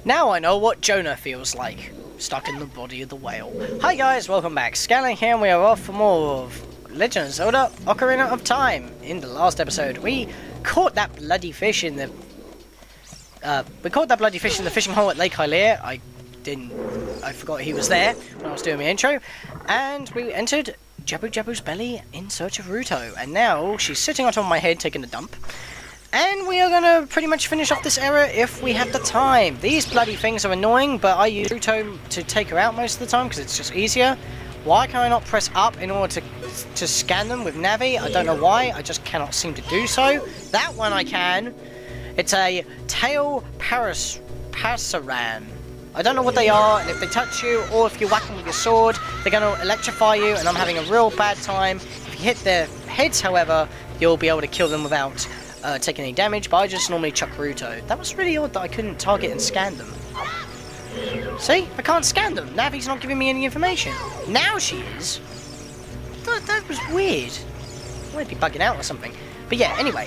Now I know what Jonah feels like, stuck in the body of the whale. Hi guys, welcome back. Scatlink here, and we are off for more of Legend of Zelda Ocarina of Time. In the last episode, we caught that bloody fish in the... fishing hole at Lake Hylia. I forgot he was there when I was doing my intro. And we entered Jabu-Jabu's belly in search of Ruto. And now she's sitting on top of my head taking a dump. And we are going to pretty much finish off this area if we have the time. These bloody things are annoying, but I use Ruto to take her out most of the time because it's just easier. Why can I not press up in order to scan them with Navi? I don't know why, I just cannot seem to do so. That one I can. It's a tail Parasiran. I don't know what they are, and if they touch you, or if you whack them with your sword, they're going to electrify you, and I'm having a real bad time. If you hit their heads, however, you'll be able to kill them without taking any damage, but I just normally chuck Ruto. That was really odd that I couldn't target and scan them. See? I can't scan them. Navi's not giving me any information. Now she is. That was weird. I might be bugging out or something. But yeah, anyway.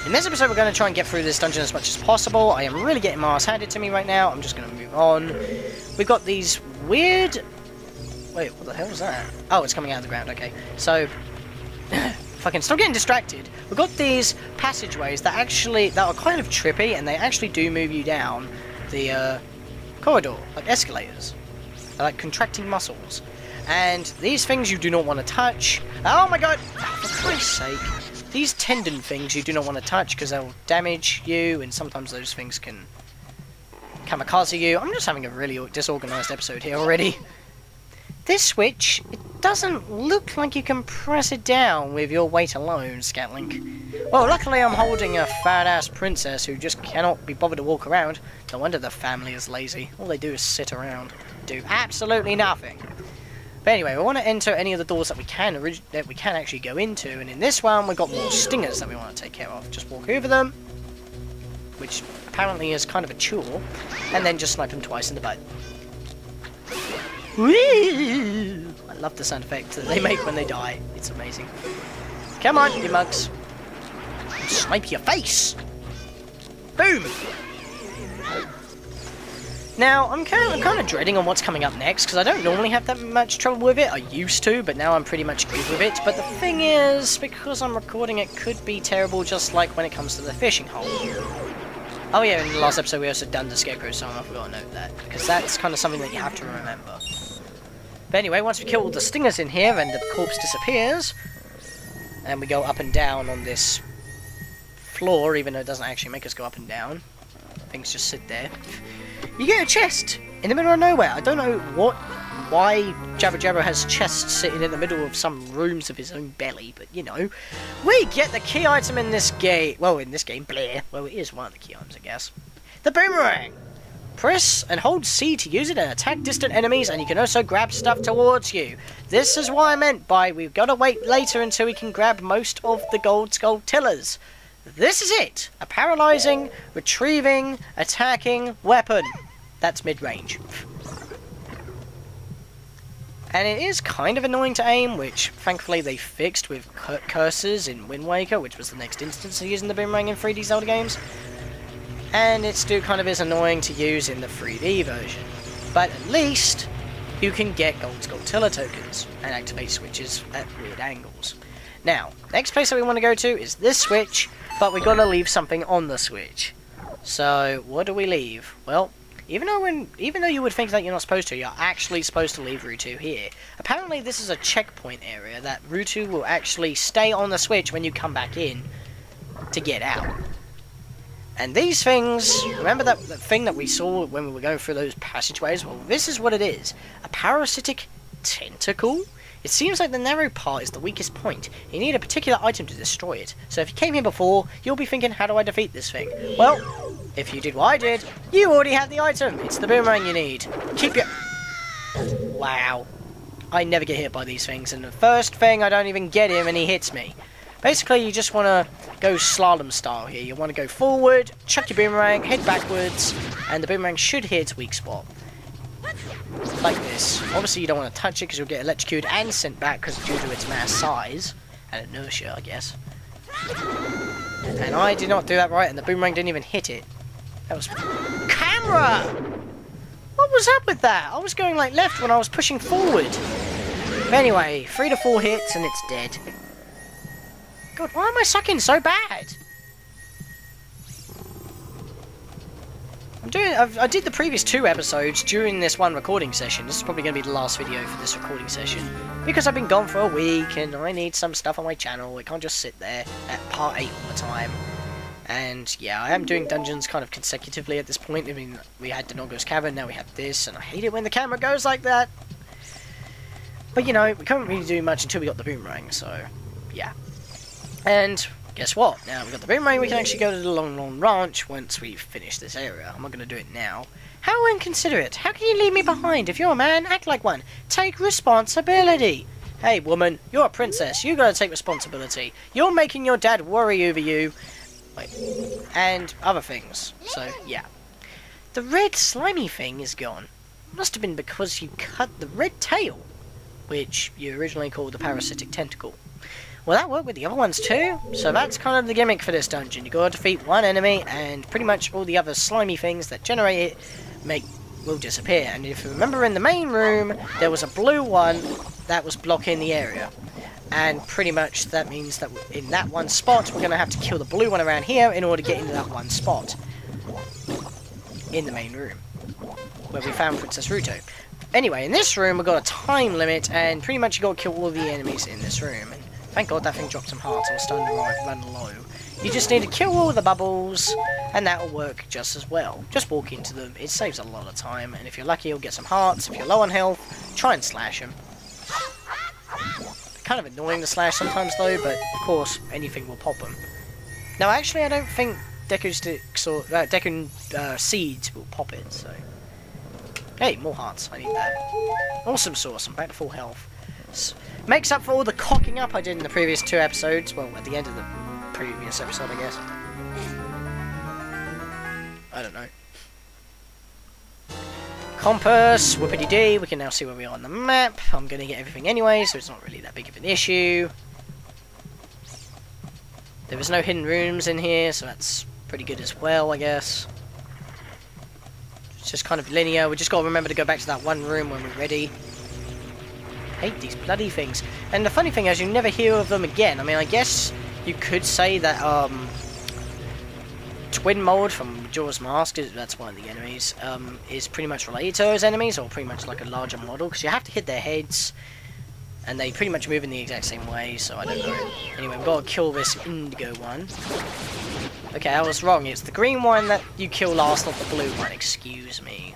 In this episode, we're going to try and get through this dungeon as much as possible. I am really getting my ass handed to me right now. I'm just going to move on. We've got these weird... Wait, what the hell is that? Oh, it's coming out of the ground. Okay. So... Fucking stop getting distracted. We've got these passageways that are kind of trippy, and they actually do move you down the corridor, like escalators. They're like contracting muscles. And these things you do not want to touch. Oh my god! For Christ's sake. These tendon things you do not want to touch because they'll damage you, and sometimes those things can kamikaze you. I'm just having a really disorganized episode here already. This switch, it doesn't look like you can press it down with your weight alone, Scatlink. Well, luckily I'm holding a fat-ass princess who just cannot be bothered to walk around. No wonder the family is lazy. All they do is sit around, do absolutely nothing. But anyway, we want to enter any of the doors that we can actually go into, and in this one we've got more stingers that we want to take care of. Just walk over them, which apparently is kind of a chore, and then just snipe them twice in the butt. Whee! I love the sound effect that they make when they die. It's amazing. Come on, you mugs. Snipe your face! Boom! Now, I'm kind of dreading on what's coming up next, because I don't normally have that much trouble with it. I used to, but now I'm pretty much good with it. But the thing is, because I'm recording, it could be terrible, just like when it comes to the fishing hole. Oh yeah, in the last episode we also done the scarecrow song, I forgot to note that, because that's kind of something that you have to remember. But anyway, once we kill all the stingers in here and the corpse disappears, and we go up and down on this floor, even though it doesn't actually make us go up and down, things just sit there, you get a chest in the middle of nowhere. I don't know why Jabu-Jabu has chests sitting in the middle of some rooms of his own belly, but you know, we get the key item in this game. Well, in this game, Blair. Well, it is one of the key items, I guess. The Boomerang! Press and hold C to use it and attack distant enemies, and you can also grab stuff towards you. This is what I meant by we've got to wait later until we can grab most of the gold Skulltulas. This is it! A paralyzing, retrieving, attacking weapon. That's mid-range. And it is kind of annoying to aim, which thankfully they fixed with cursors in Wind Waker, which was the next instance of using the Boomerang in 3D Zelda games. And it still kind of is annoying to use in the 3D version. But at least you can get gold Skulltula tokens and activate switches at weird angles. Now, next place that we want to go to is this switch, but we've got to leave something on the switch. So, what do we leave? Well, even though you would think that you're not supposed to, you're actually supposed to leave Ruto here. Apparently this is a checkpoint area that Ruto will actually stay on the switch when you come back in to get out. And these things, remember that thing that we saw when we were going through those passageways? Well, this is what it is. A Parasitic Tentacle? It seems like the narrow part is the weakest point. You need a particular item to destroy it. So if you came here before, you'll be thinking, how do I defeat this thing? Well, if you did what I did, you already have the item. It's the Boomerang you need. Keep your... Wow. I never get hit by these things, and the first thing I don't even get him and he hits me. Basically, you just want to go slalom style here. You want to go forward, chuck your Boomerang, head backwards, and the Boomerang should hit its weak spot. Like this. Obviously you don't want to touch it because you'll get electrocuted and sent back because due to its mass size and inertia, I guess. And I did not do that right, and the Boomerang didn't even hit it. That was... Come camera! What was up with that? I was going like left when I was pushing forward. But anyway, 3 to 4 hits and it's dead. God, why am I sucking so bad? I did the previous 2 episodes during this one recording session. This is probably going to be the last video for this recording session. Because I've been gone for a week and I need some stuff on my channel. It can't just sit there at part 8 all the time. And yeah, I am doing dungeons kind of consecutively at this point. I mean, we had Denogo's Cavern, now we have this, and I hate it when the camera goes like that. But you know, we couldn't really do much until we got the Boomerang, so yeah. And guess what? Now we've got the Boomerang, we can actually go to the Long Ranch once we finish this area. I'm not going to do it now. How inconsiderate! How can you leave me behind? If you're a man, act like one. Take responsibility! Hey woman, you're a princess, you gotta take responsibility. You're making your dad worry over you. Wait. And other things. So, yeah. The red slimy thing is gone. Must have been because you cut the red tail, which you originally called the Parasitic Tentacle. Well, that worked with the other ones too, so that's kind of the gimmick for this dungeon. You gotta defeat one enemy, and pretty much all the other slimy things that generate it will disappear. And if you remember in the main room, there was a blue one that was blocking the area. And pretty much that means that in that one spot, we're gonna have to kill the blue one around here in order to get into that one spot. In the main room. Where we found Princess Ruto. Anyway, in this room, we've got a time limit, and pretty much you gotta kill all the enemies in this room. And thank God that thing dropped some hearts. I was starting to run low. You just need to kill all the bubbles, and that'll work just as well. Just walk into them. It saves a lot of time, and if you're lucky, you'll get some hearts. If you're low on health, try and slash them. Kind of annoying to slash sometimes, though, but of course, anything will pop them. Now, actually, I don't think Deku sticks or Deku seeds will pop it. So, hey, more hearts. I need that. Awesome sauce. I'm back to full health. Makes up for all the cocking up I did in the previous 2 episodes. Well, at the end of the previous episode, I guess. I don't know. Compass, whoopity-dee, we can now see where we are on the map. I'm going to get everything anyway, so it's not really that big of an issue. There is no hidden rooms in here, so that's pretty good as well, I guess. It's just kind of linear. We just got to remember to go back to that one room when we're ready. Hate these bloody things. And the funny thing is, you never hear of them again. I mean, I guess you could say that Twin Mold from Majora's Mask, that's one of the enemies, is pretty much related to those enemies, or pretty much like a larger model, because you have to hit their heads, and they pretty much move in the exact same way, so I don't know. Anyway, we've got to kill this indigo one. Okay, I was wrong, it's the green one that you kill last, not the blue one, excuse me.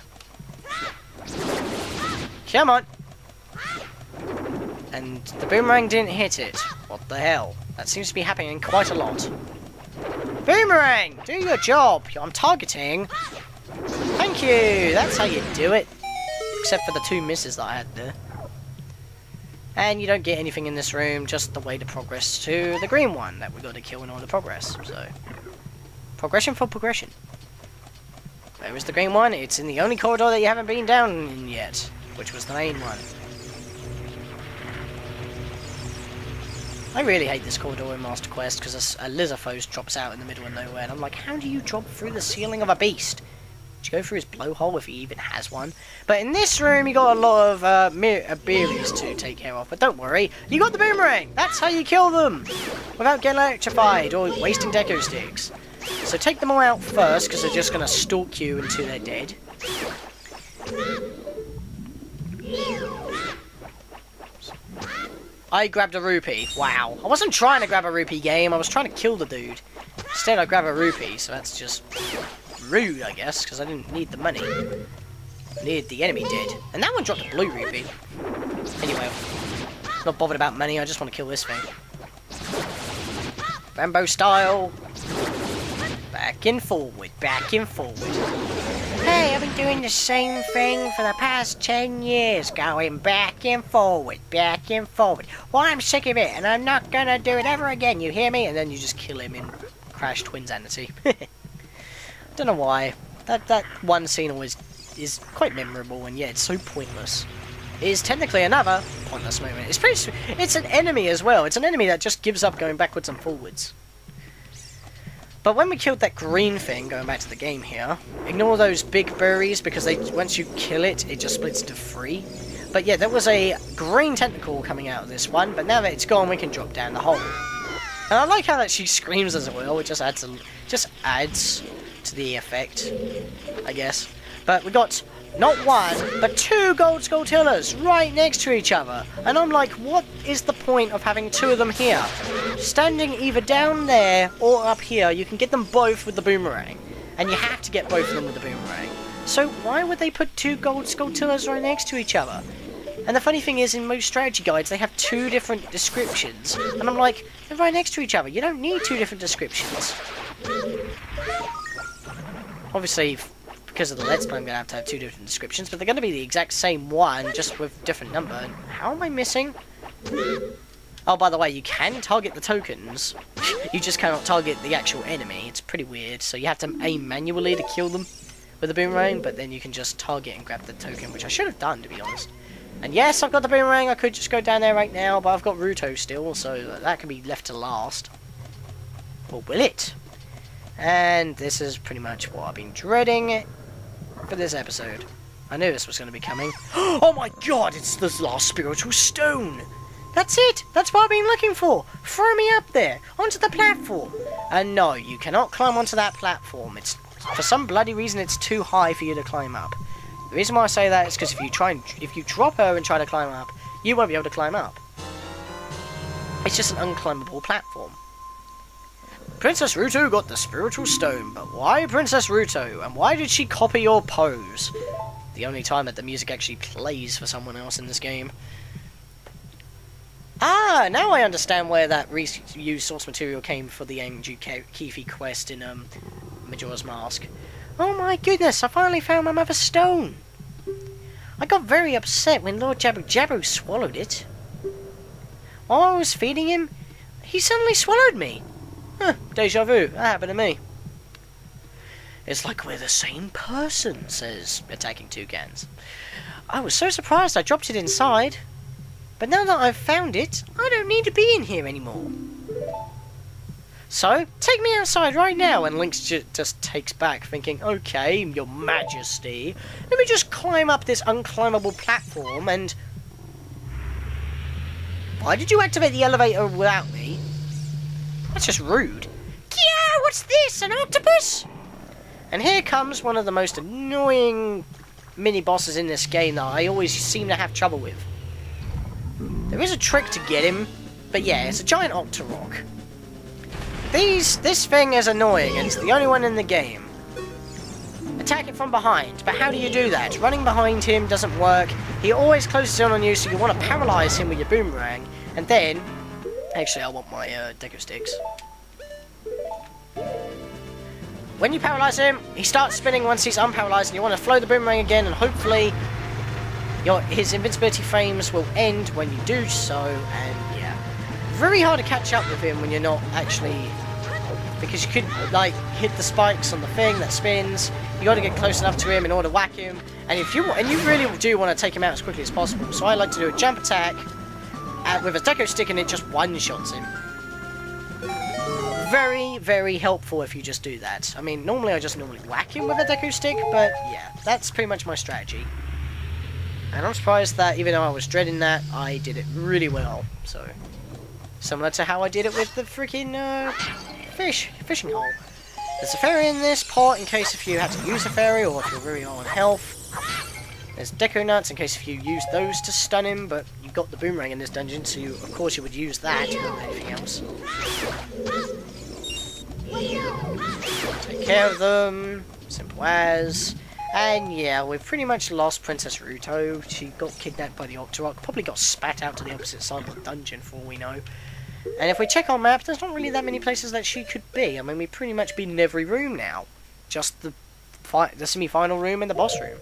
Come on! And the Boomerang didn't hit it. What the hell? That seems to be happening quite a lot. Boomerang! Do your job! I'm targeting. Thank you! That's how you do it. Except for the 2 misses that I had there. And you don't get anything in this room, just the way to progress to the green one that we got to kill in order to progress. So, progression for progression. Where is the green one? It's in the only corridor that you haven't been down in yet, which was the main one. I really hate this corridor in Master Quest because a Lizarphos drops out in the middle of nowhere, and I'm like, how do you drop through the ceiling of a beast? Did you go through his blowhole if he even has one? But in this room, you got a lot of berries to take care of. But don't worry, you got the Boomerang! That's how you kill them! Without getting electrified or wasting Deku sticks. So take them all out first, because they're just going to stalk you until they're dead. I grabbed a rupee. Wow. I wasn't trying to grab a rupee, game. I was trying to kill the dude. Instead, I grabbed a rupee, so that's just rude, I guess, because I didn't need the money. I needed the enemy dead. And that one dropped a blue rupee. Anyway, not bothered about money. I just want to kill this thing. Rambo style. Back and forward. Back and forward. Hey, I've been doing the same thing for the past 10 years, going back and forward, back and forward. Well, I'm sick of it, and I'm not gonna do it ever again, you hear me? And then you just kill him in Crash Twinsanity. Don't know why. That one scene always is quite memorable, and yeah, it's so pointless. It is technically another pointless moment. It's an enemy as well. It's an enemy that just gives up going backwards and forwards. But when we killed that green thing, going back to the game here, ignore those big berries because once you kill it, it just splits into 3. But yeah, there was a green tentacle coming out of this one, but now that it's gone, we can drop down the hole. And I like how that she screams as well. It just adds to the effect, I guess. But we got not 1, but 2 gold Skulltulas right next to each other. And I'm like, what is the point of having 2 of them here? Standing either down there or up here, you can get them both with the boomerang. And you have to get both of them with the boomerang. So why would they put 2 gold Skulltulas right next to each other? And the funny thing is, in most strategy guides, they have 2 different descriptions. And I'm like, they're right next to each other. You don't need 2 different descriptions. Obviously, because of the Let's Play, I'm going to have 2 different descriptions, but they're going to be the exact same one, just with different number. And how am I missing? Oh, by the way, you can target the tokens. You just cannot target the actual enemy. It's pretty weird. So you have to aim manually to kill them with a boomerang, but then you can just target and grab the token, which I should have done, to be honest. And yes, I've got the boomerang. I could just go down there right now, but I've got Ruto still, so that can be left to last. Or will it? And this is pretty much what I've been dreading for this episode. I knew this was going to be coming. Oh my god, it's the last spiritual stone! That's it! That's what I've been looking for! Throw me up there, onto the platform! And no, you cannot climb onto that platform. It's, for some bloody reason, it's too high for you to climb up. The reason why I say that is because if you drop her and try to climb up, you won't be able to climb up. It's just an unclimbable platform. Princess Ruto got the spiritual stone, but why Princess Ruto? And why did she copy your pose? The only time that the music actually plays for someone else in this game. Ah, now I understand where that reused source material came for the Andrew Keefe quest in Majora's Mask. Oh my goodness, I finally found my mother's stone. I got very upset when Lord Jabu-Jabu swallowed it. While I was feeding him, he suddenly swallowed me. Huh, deja vu, that happened to me. It's like we're the same person, says Attacking Toucans. I was so surprised I dropped it inside. But now that I've found it, I don't need to be in here anymore. So, take me outside right now, and Link just takes back, thinking, okay, your majesty, let me just climb up this unclimbable platform, and... Why did you activate the elevator without me? That's just rude. Yeah, what's this, an octopus? And here comes one of the most annoying mini-bosses in this game that I always seem to have trouble with. There is a trick to get him, but yeah, it's a giant octorok. This thing is annoying, and it's the only one in the game. Attack it from behind, but how do you do that? Running behind him doesn't work. He always closes in on you, so you want to paralyze him with your boomerang, and then... Actually, I want my deco sticks. When you paralyze him, he starts spinning once he's unparalyzed, and you want to throw the boomerang again, and hopefully his invincibility frames will end when you do so, and yeah. Very hard to catch up with him when you're not actually... Because you could, like, hit the spikes on the thing that spins. You got to get close enough to him in order to whack him. And if you really do want to take him out as quickly as possible, so I like to do a jump attack with a deco stick, and it just one-shots him. Very, very helpful if you just do that. I mean, normally I just whack him with a deco stick, but yeah, that's pretty much my strategy. And I'm surprised that, even though I was dreading that, I did it really well. So, similar to how I did it with the freaking fishing hole. There's a fairy in this pot in case if you have to use a fairy or if you're very low on health. There's deco nuts in case if you use those to stun him, but you've got the boomerang in this dungeon, so of course you would use that more than anything else. Take care of them, simple as. And yeah, we've pretty much lost Princess Ruto. She got kidnapped by the Octorok, probably got spat out to the opposite side of the dungeon for all we know. And if we check our map, there's not really that many places that she could be. I mean, we've pretty much been in every room now. Just the semi-final room and the boss room.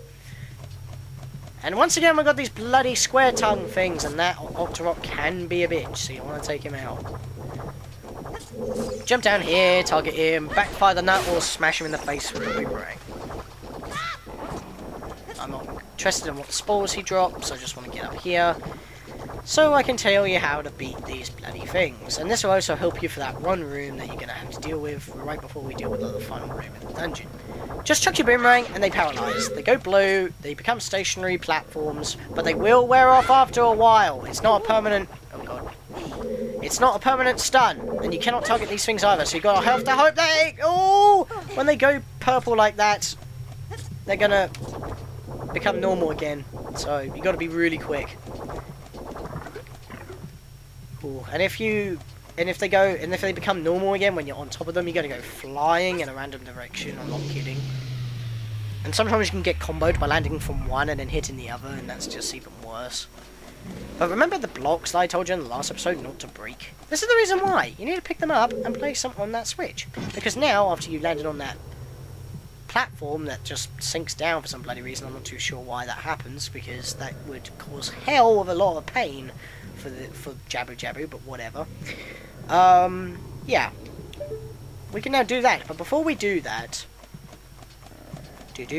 And once again, we've got these bloody square tongue things, and that Octorok can be a bitch, so you want to take him out. Jump down here, target him, backfire the nut, or smash him in the face with the boomerang. I'm not interested in what spores he drops, I just want to get up here. so I can tell you how to beat these bloody things. And this will also help you for that one room that you're going to have to deal with right before we deal with the final room in the dungeon. Just chuck your boomerang and they paralyze. They go blue, they become stationary platforms, but they will wear off after a while. It's not a permanent... oh god. It's not a permanent stun, and you cannot target these things either, so you gotta have to hope they... oh! When they go purple like that, they're gonna become normal again. So you gotta be really quick. Ooh. And if they become normal again when you're on top of them, you gotta go flying in a random direction. I'm not kidding. And sometimes you can get comboed by landing from one and then hitting the other, and that's just even worse. But remember the blocks that I told you in the last episode not to break? This is the reason why. You need to pick them up and place them on that switch. Because now, after you landed on that platform that just sinks down for some bloody reason, I'm not too sure why that happens, because that would cause hell of a lot of pain for jabu-babu, but whatever. Yeah. We can now do that, but before we do that... I'm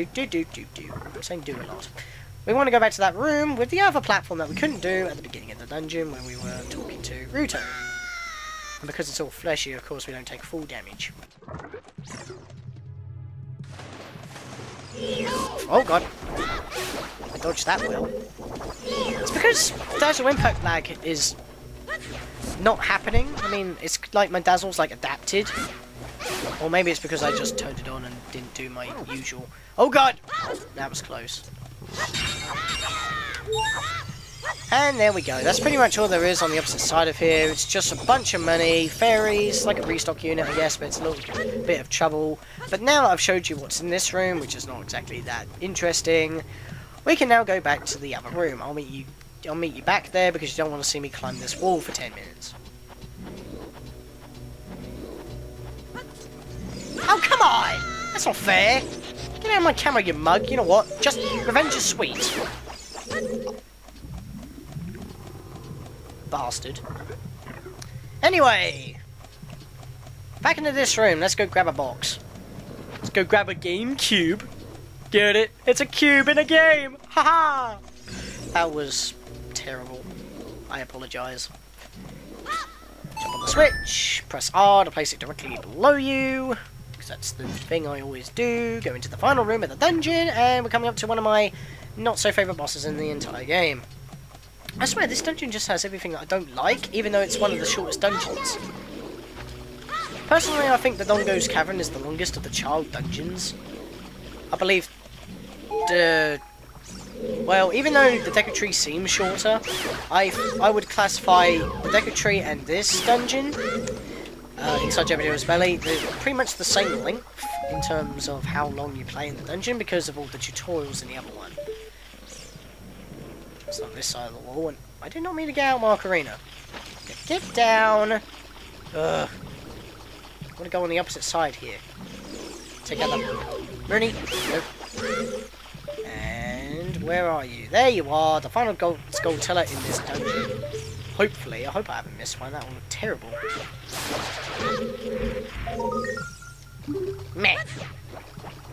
saying do a lot. We want to go back to that room with the other platform that we couldn't do at the beginning of the dungeon when we were talking to Ruto. And because it's all fleshy, of course, we don't take full damage. Oh god. I dodged that well. It's because Dazzle Impact lag is not happening. I mean, it's like my Dazzle's like adapted. Or maybe it's because I just turned it on and didn't do my usual... oh god! That was close. And there we go. That's pretty much all there is on the opposite side of here. It's just a bunch of money, fairies, like a restock unit, I guess, but it's a little bit of trouble. But now that I've showed you what's in this room, which is not exactly that interesting, we can now go back to the other room. I'll meet you back there because you don't want to see me climb this wall for 10 minutes. Oh, come on! That's not fair! Get out of my camera, you mug. You know what? Just revenge is sweet. Bastard. Anyway, back into this room. Let's go grab a box. Let's go grab a GameCube. Get it? It's a cube in a game. Haha. That was terrible. I apologise. Jump on the switch. Press R to place it directly below you. That's the thing I always do. Go into the final room of the dungeon, and we're coming up to one of my not-so-favourite bosses in the entire game. I swear, this dungeon just has everything that I don't like, even though it's one of the shortest dungeons. Personally, I think the Dongo's Cavern is the longest of the child dungeons. I believe well, even though the Deku Tree seems shorter, I would classify the Deku Tree and this dungeon inside jabu-babu's belly, they're pretty much the same length in terms of how long you play in the dungeon because of all the tutorials in the other one. It's on this side of the wall, and I did not mean to get out my Ocarina. Get down! Ugh. I want to go on the opposite side here. Take out that... Rooney! Nope. And where are you? There you are, the final Skulltula in this dungeon. Hopefully, I hope I haven't missed one. That one looked terrible. Meh.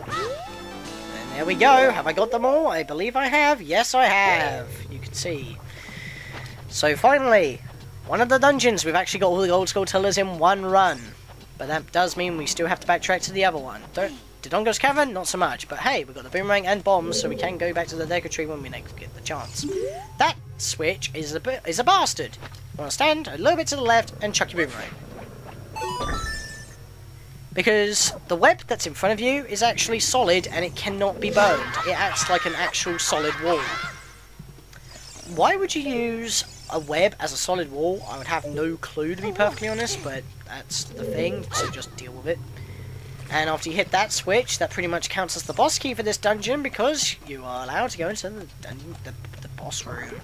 And there we go. Have I got them all? I believe I have. Yes, I have. You can see. So finally, one of the dungeons. We've actually got all the gold Skulltulas in one run. But that does mean we still have to backtrack to the other one. Dodongo's Cavern? Not so much. But hey, we've got the Boomerang and bombs, so we can go back to the Deku Tree when we next get the chance. That switch is a bastard. You want to stand a little bit to the left and chuck your Boomerang. Because the web that's in front of you is actually solid and it cannot be burned. It acts like an actual solid wall. Why would you use a web as a solid wall? I would have no clue, to be perfectly honest, but that's the thing, so just deal with it. And after you hit that switch, that pretty much counts as the boss key for this dungeon because you are allowed to go into the dungeon, the boss room.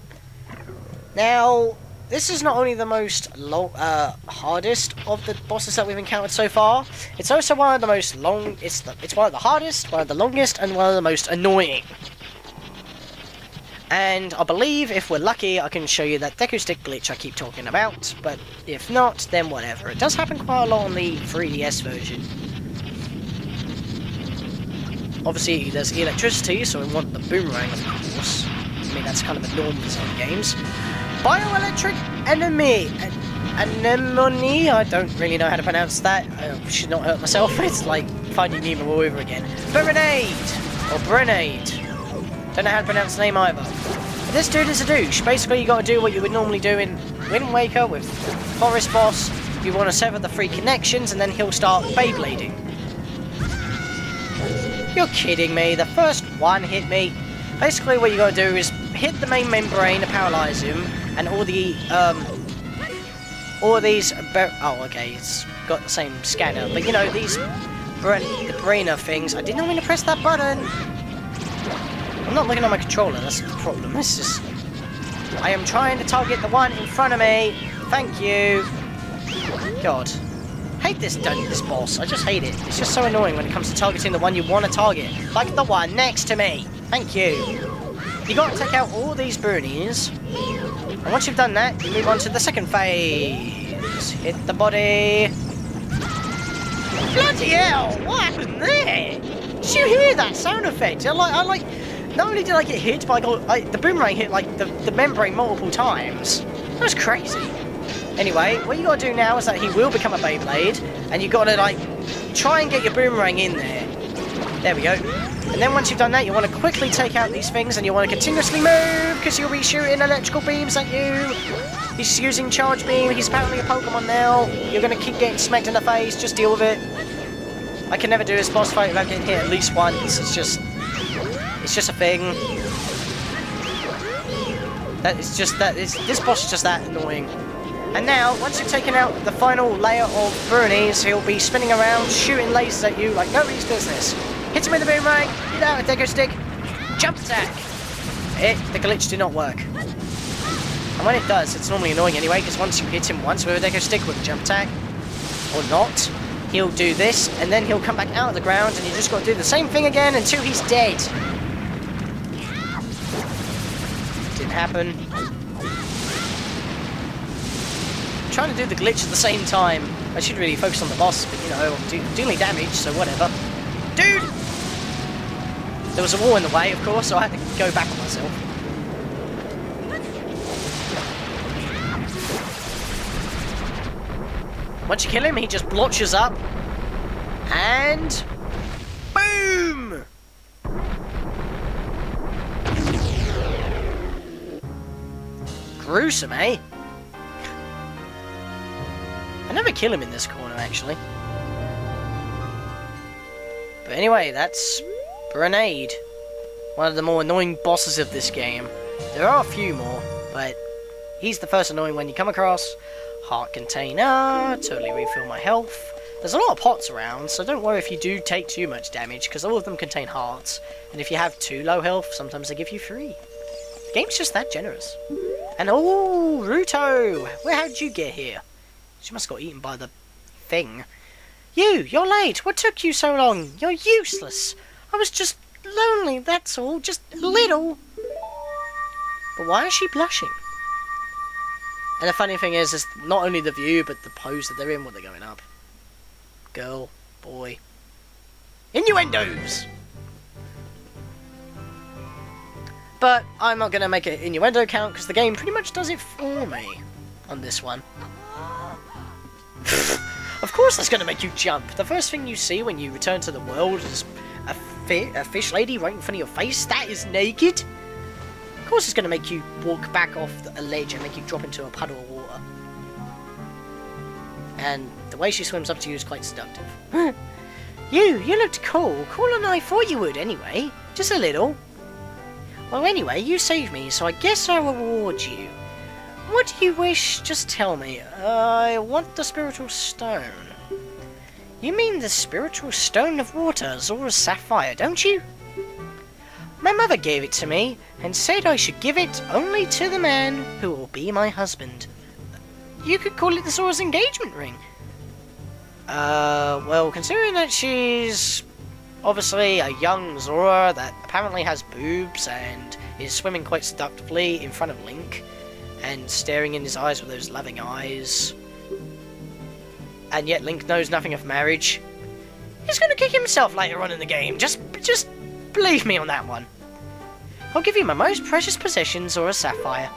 Now, this is not only the most hardest of the bosses that we've encountered so far, it's also one of the most it's one of the hardest, one of the longest, and one of the most annoying. And I believe, if we're lucky, I can show you that Deku Stick glitch I keep talking about, but if not, then whatever. It does happen quite a lot on the 3DS version. Obviously, there's electricity, so we want the Boomerang, of course. I mean, that's kind of a norm for some games. bioelectric enemy. Anemone? I don't really know how to pronounce that. I should not hurt myself. It's like Finding Nemo all over again. Boomerang! Or Brenade. Don't know how to pronounce the name either. But this dude is a douche. Basically, you got to do what you would normally do in Wind Waker with Forest Boss. You want to sever the 3 connections, and then he'll start Beyblading. You're kidding me. The first one hit me. Basically, what you got to do is hit the main membrane to paralyze him, and all these. Oh, okay, it's got the same scanner, but you know these the brainer things. I did not mean to press that button. I'm not looking at my controller. That's the problem. This is. I am trying to target the one in front of me. Thank you. God, hate this boss. I just hate it. It's just so annoying when it comes to targeting the one you want to target, like the one next to me. Thank you. You got to take out all these boonies, and once you've done that, you move on to the second phase. Hit the body. Bloody hell! What happened there? Did you hear that sound effect? I like. Not only did I get hit, but the boomerang hit like the membrane multiple times. That was crazy. Anyway, what you got to do now is that he will become a Beyblade, and you got to like try and get your boomerang in there. There we go. And then once you've done that, you want to quickly take out these things, and you want to continuously move, because you'll be shooting electrical beams at you. He's using Charge Beam. He's apparently a Pokemon now. You're going to keep getting smacked in the face. Just deal with it. I can never do this boss fight without getting hit at least once. It's just a thing. This boss is just that annoying. And now, once you've taken out the final layer of Brunies, he'll be spinning around, shooting lasers at you like nobody's business. Hit him with the boomerang, get out a Deco Stick, jump attack! The glitch did not work. And when it does, it's normally annoying anyway, because once you hit him once with a Deco Stick with a jump attack, or not, he'll do this, and then he'll come back out of the ground, and you just got to do the same thing again until he's dead. Didn't happen. Trying to do the glitch at the same time. I should really focus on the boss, but you know, I'm dealing damage, so whatever. Dude! There was a wall in the way, of course, so I had to go back on myself. Once you kill him, he just blotches up. And... boom! Gruesome, eh? I never kill him in this corner, actually. But anyway, that's Brenade. One of the more annoying bosses of this game. There are a few more, but he's the first annoying one you come across. Heart container, totally refill my health. There's a lot of pots around, so don't worry if you do take too much damage, because all of them contain hearts. And if you have too low health, sometimes they give you 3. The game's just that generous. And oh, Ruto! How did you get here? She must have got eaten by the thing. You're late. What took you so long? You're useless. I was just lonely, that's all. Just a little. But why is she blushing? And the funny thing is not only the view, but the pose that they're in when they're going up. Girl, boy. Innuendos! But I'm not going to make an innuendo count, because the game pretty much does it for me on this one. Of course that's going to make you jump. The first thing you see when you return to the world is a fish lady right in front of your face. That is naked. Of course it's going to make you walk back off a ledge and make you drop into a puddle of water. And the way she swims up to you is quite seductive. You looked cool. Cooler than I thought you would anyway. Just a little. Well anyway, you saved me, so I guess I'll reward you. What do you wish? Just tell me. I want the spiritual stone. You mean the spiritual stone of water, Zora's sapphire, don't you? My mother gave it to me, and said I should give it only to the man who will be my husband. You could call it the Zora's engagement ring. Well, considering that she's obviously a young Zora that apparently has boobs and is swimming quite seductively in front of Link, and staring in his eyes with those loving eyes, and yet Link knows nothing of marriage, he's going to kick himself later on in the game. Just believe me on that one. I'll give you my most precious possession, Zora's sapphire.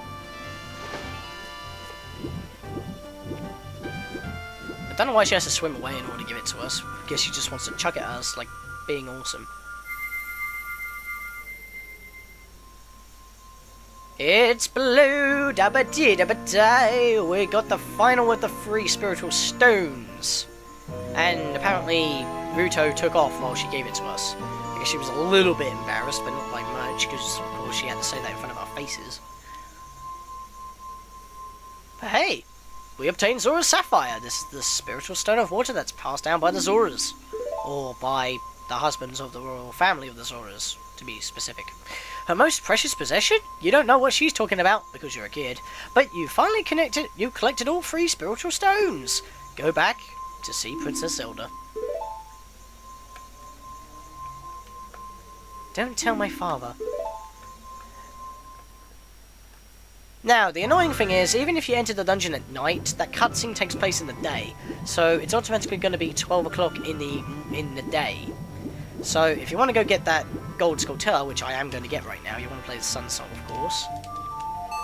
I don't know why she has to swim away in order to give it to us. I guess she just wants to chuck it at us, like being awesome. It's blue, da-ba-dee-da-ba-day. We got the final with the 3 spiritual stones. And apparently Ruto took off while she gave it to us. I guess she was a little bit embarrassed, but not by much, because of course she had to say that in front of our faces. But hey, we obtained Zora's Sapphire. This is the spiritual stone of water that's passed down by the Zoras. Or by the husbands of the royal family of the Zoras, to be specific. Her most precious possession? You don't know what she's talking about, because you're a kid. But you finally collected all 3 spiritual stones. Go back to see Princess Zelda. Don't tell my father. Now, the annoying thing is, even if you enter the dungeon at night, that cutscene takes place in the day. So it's automatically going to be 12 o'clock in the day. So if you want to go get that gold Skulltula, which I am going to get right now, you want to play the Sun Song, of course.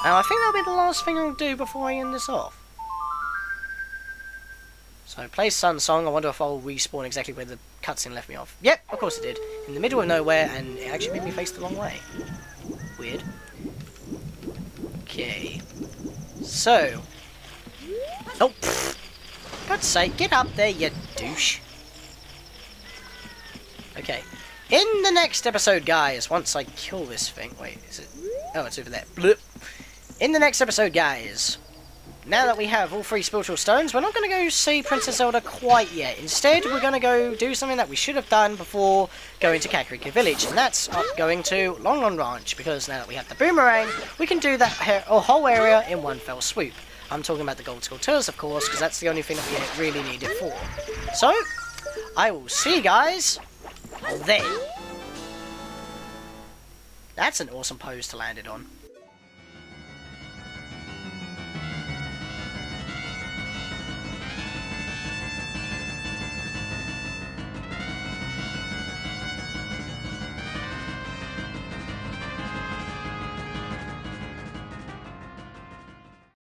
And I think that'll be the last thing I'll do before I end this off. So play Sun Song. I wonder if I'll respawn exactly where the cutscene left me off. Yep, of course it did. In the middle of nowhere, and it actually made me face the wrong way. Weird. Okay. So. Oh, pfft. God's sake, get up there, you douche. Okay. In the next episode, guys, once I kill this thing... Wait, is it... Oh, it's over there. Bloop. In the next episode, guys, now that we have all 3 spiritual stones, we're not going to go see Princess Zelda quite yet. Instead, we're going to go do something that we should have done before going to Kakariko Village, and that's going to Long Long Ranch, because now that we have the Boomerang, we can do that whole area in one fell swoop. I'm talking about the Gold Skulltulas, of course, because that's the only thing that we really need it for. So, I will see you guys then. That's an awesome pose to land it on.